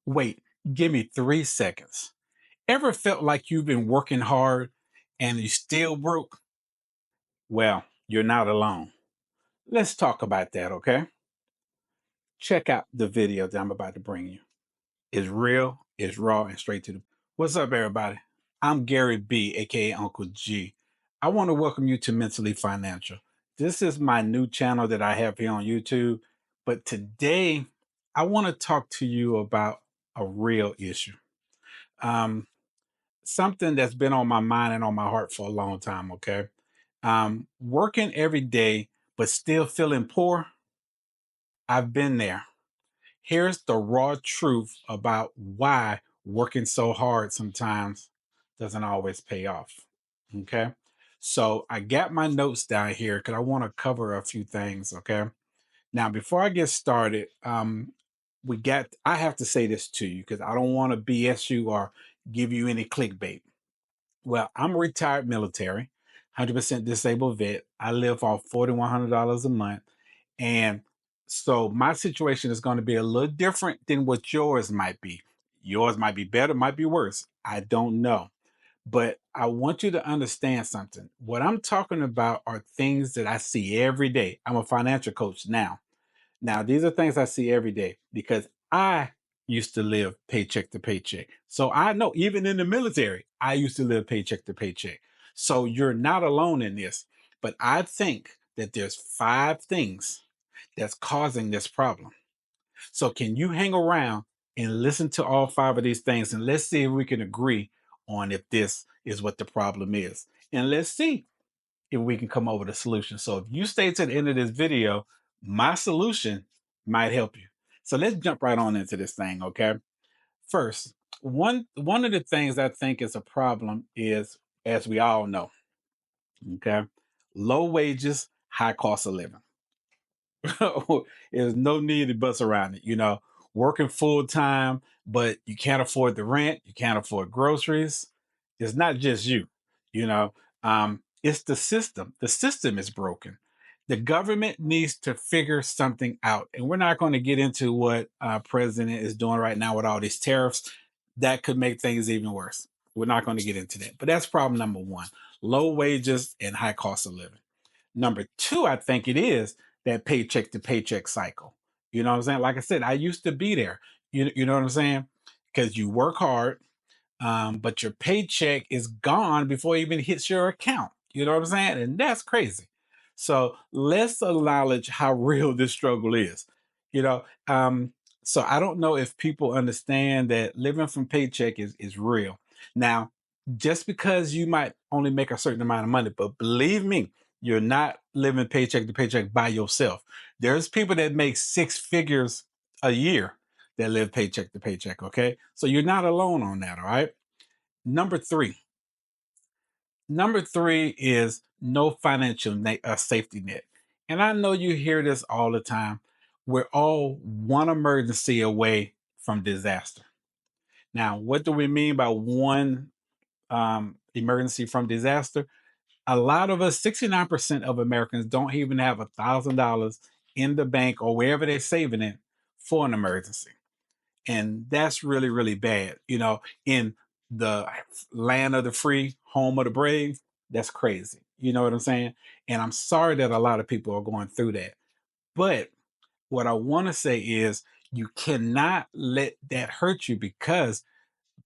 Wait, give me 3 seconds. Ever felt like you've been working hard and you still broke? Well, you're not alone. Let's talk about that, okay? Check out the video that I'm about to bring you. It's real, it's raw, and straight to the. What's up, everybody? I'm Gary B, aka Uncle G. I want to welcome you to Mentally Financial. This is my new channel that I have here on YouTube. But today, I want to talk to you about a real issue. Um, Something that's been on my mind and on my heart for a long time, okay? Working every day, but still feeling poor. I've been there. Here's the raw truth about why working so hard sometimes doesn't always pay off. Okay. So I got my notes down here because I want to cover a few things. Okay. Now, before I get started, I have to say this to you because I don't want to BS you or give you any clickbait. Well, I'm a retired military, 100% disabled vet. I live off $4,100 a month. And so my situation is going to be a little different than what yours might be. Yours might be better, might be worse. I don't know. But I want you to understand something. What I'm talking about are things that I see every day. I'm a financial coach now. Now, these are things I see every day because I used to live paycheck to paycheck. So I know even in the military, I used to live paycheck to paycheck. So you're not alone in this. But I think that there's 5 things that's causing this problem. So can you hang around and listen to all 5 of these things and let's see if we can agree on if this is what the problem is. And let's see if we can come up with a solution. So if you stay to the end of this video, my solution might help you. So let's jump right on into this thing, okay? First, one of the things I think is a problem is, as we all know, okay, low wages, high cost of living. There's no need to bust around it. Working full time, but you can't afford the rent, you can't afford groceries. It's not just you, you know. It's the system. The system is broken. The government needs to figure something out, and we're not going to get into what president is doing right now with all these tariffs. That could make things even worse. We're not going to get into that, but that's problem number one: low wages and high cost of living. Number two, I think it is that paycheck to paycheck cycle. You know what I'm saying? Like I said, I used to be there. You know what I'm saying? Because you work hard, but your paycheck is gone before it even hits your account. You know what I'm saying? And that's crazy. So let's acknowledge how real this struggle is. You know, so I don't know if people understand that living from paycheck is real. Now, just because you might only make a certain amount of money, but believe me, you're not living paycheck to paycheck by yourself. There's people that make 6 figures a year that live paycheck to paycheck. Okay. So you're not alone on that. All right. Number three. Number three is no financial safety net. And I know you hear this all the time. We're all one emergency away from disaster. Now, what do we mean by one emergency from disaster? A lot of us, 69% of Americans, don't even have $1,000 in the bank or wherever they're saving it for an emergency. And that's really, really bad. In the land of the free, home of the brave, that's crazy. You know what I'm saying? And I'm sorry that a lot of people are going through that. But what I want to say is you cannot let that hurt you because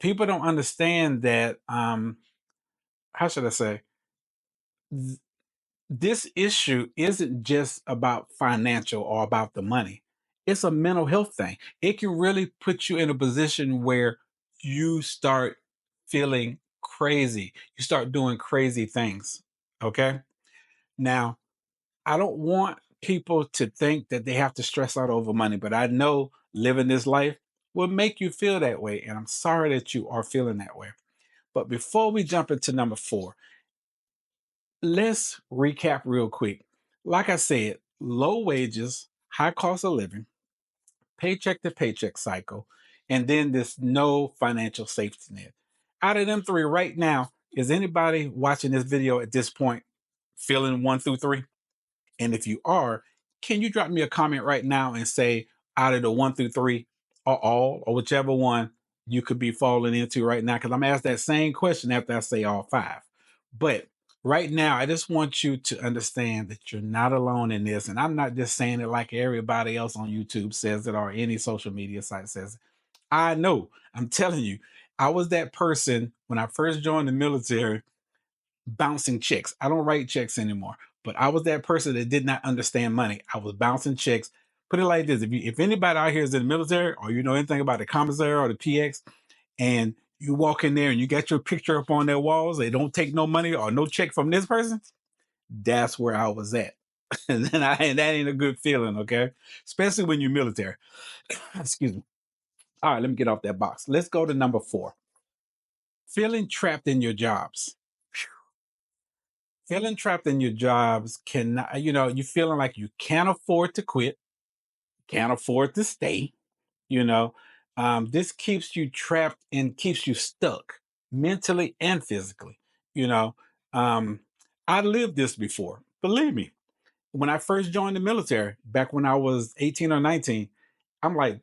people don't understand that, how should I say? This issue isn't just about financial or about the money. It's a mental health thing. It can really put you in a position where you start feeling crazy. You start doing crazy things. Okay. Now, I don't want people to think that they have to stress out over money, but I know living this life will make you feel that way. And I'm sorry that you are feeling that way. But before we jump into number four, let's recap real quick. Like I said, low wages, high cost of living, paycheck to paycheck cycle, and then this no financial safety net. Out of them three right now, is anybody watching this video at this point feeling 1 through 3? And if you are, can you drop me a comment right now and say out of the 1 through 3, or all, or whichever one you could be falling into right now. Because I'm asked that same question after I say all five. But right now, I just want you to understand that you're not alone in this. And I'm not just saying it like everybody else on YouTube says it or any social media site says it. I know, I'm telling you, I was that person when I first joined the military bouncing checks. I don't write checks anymore, but I was that person that did not understand money. I was bouncing checks. Put it like this: if anybody out here is in the military, or you know anything about the commissary or the PX, and you walk in there and you got your picture up on their walls, they don't take no money or no check from this person. That's where I was at, and that ain't a good feeling, okay? Especially when you're military. Excuse me. All right, let me get off that box. Let's go to number four. Feeling trapped in your jobs. Feeling trapped in your jobs cannot, you feeling like you can't afford to quit, can't afford to stay, you know. This keeps you trapped and keeps you stuck mentally and physically, you know. Um, I lived this before. Believe me, when I first joined the military, back when I was 18 or 19, I'm like,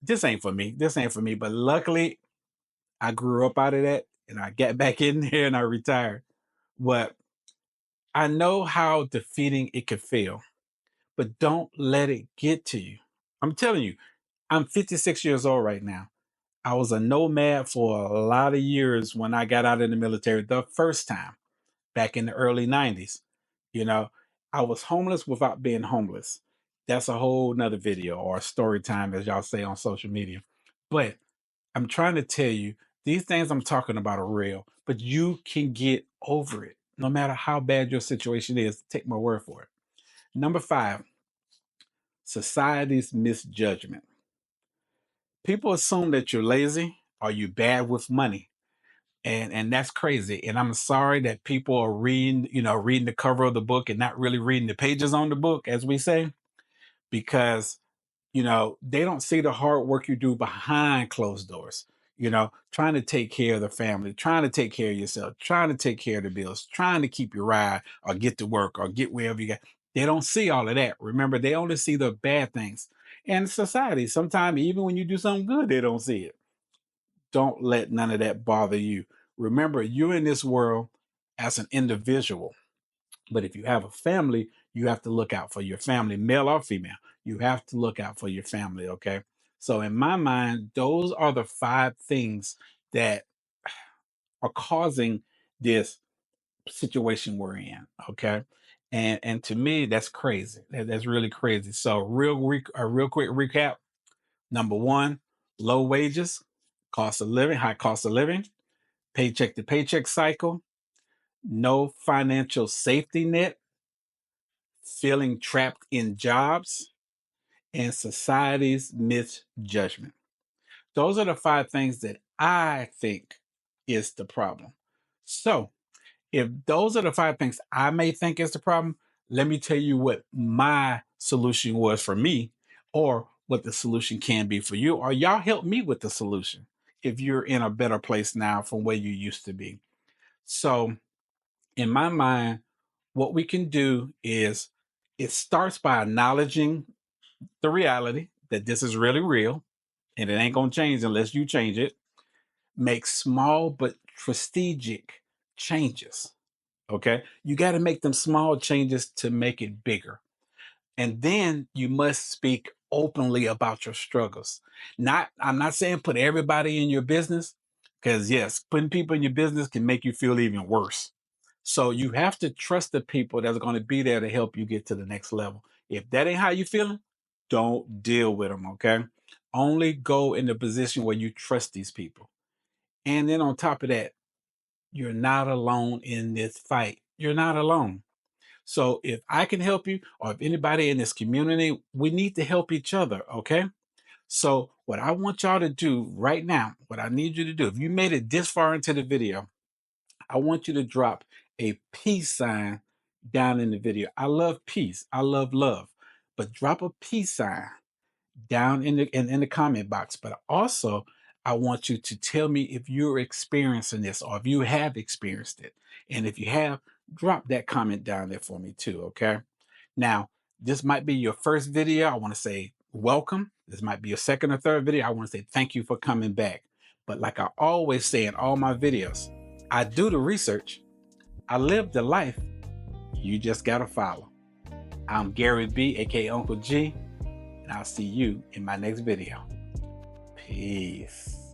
this ain't for me. This ain't for me. But luckily, I grew up out of that and I got back in there and I retired. But I know how defeating it could feel, but don't let it get to you. I'm telling you, I'm 56 years old right now. I was a nomad for a lot of years when I got out of the military the first time back in the early 90s. You know, I was homeless without being homeless. That's a whole nother video or story time, as y'all say on social media. But I'm trying to tell you, these things I'm talking about are real, but you can get over it no matter how bad your situation is. Take my word for it. Number five, society's misjudgment. People assume that you're lazy or you bad with money. And that's crazy. And I'm sorry that people are reading the cover of the book and not really reading the pages on the book, as we say, because they don't see the hard work you do behind closed doors, trying to take care of the family, trying to take care of yourself, trying to take care of the bills, trying to keep your ride or get to work or get wherever you got. They don't see all of that. Remember, they only see the bad things. And society, sometimes even when you do something good, they don't see it. Don't let none of that bother you. Remember, you're in this world as an individual. But if you have a family, you have to look out for your family, male or female. You have to look out for your family, okay? So, in my mind, those are the five things that are causing this situation we're in, okay? And to me, that's crazy. That's really crazy. So, a real quick recap. Number one, low wages, cost of living, high cost of living, paycheck to paycheck cycle, no financial safety net, feeling trapped in jobs, and society's misjudgment. Those are the five things that I think is the problem. So, if those are the five things I may think is the problem, let me tell you what my solution was for me, or what the solution can be for you, or y'all help me with the solution if you're in a better place now from where you used to be. So, in my mind, what we can do is it starts by acknowledging the reality that this is really real and it ain't going to change unless you change it. Make small but strategic changes. Okay. You got to make them small changes to make it bigger. And then you must speak openly about your struggles. I'm not saying put everybody in your business, because yes, putting people in your business can make you feel even worse. So you have to trust the people that's going to be there to help you get to the next level. If that ain't how you feeling, don't deal with them. Okay. Only go in the position where you trust these people. And then on top of that, you're not alone in this fight. You're not alone. So if I can help you, or if anybody in this community, we need to help each other. Okay. So what I want y'all to do right now, what I need you to do, if you made it this far into the video, I want you to drop a peace sign down in the video. I love peace. I love love. But drop a peace sign down in the comment box. But also, I want you to tell me if you're experiencing this or if you have experienced it. And if you have, drop that comment down there for me too. Okay. Now, this might be your first video. I want to say welcome. This might be a second or third video. I want to say thank you for coming back. But like I always say in all my videos, I do the research, I live the life, you just gotta follow. I'm Gary B, aka Uncle G, and I'll see you in my next video. Peace.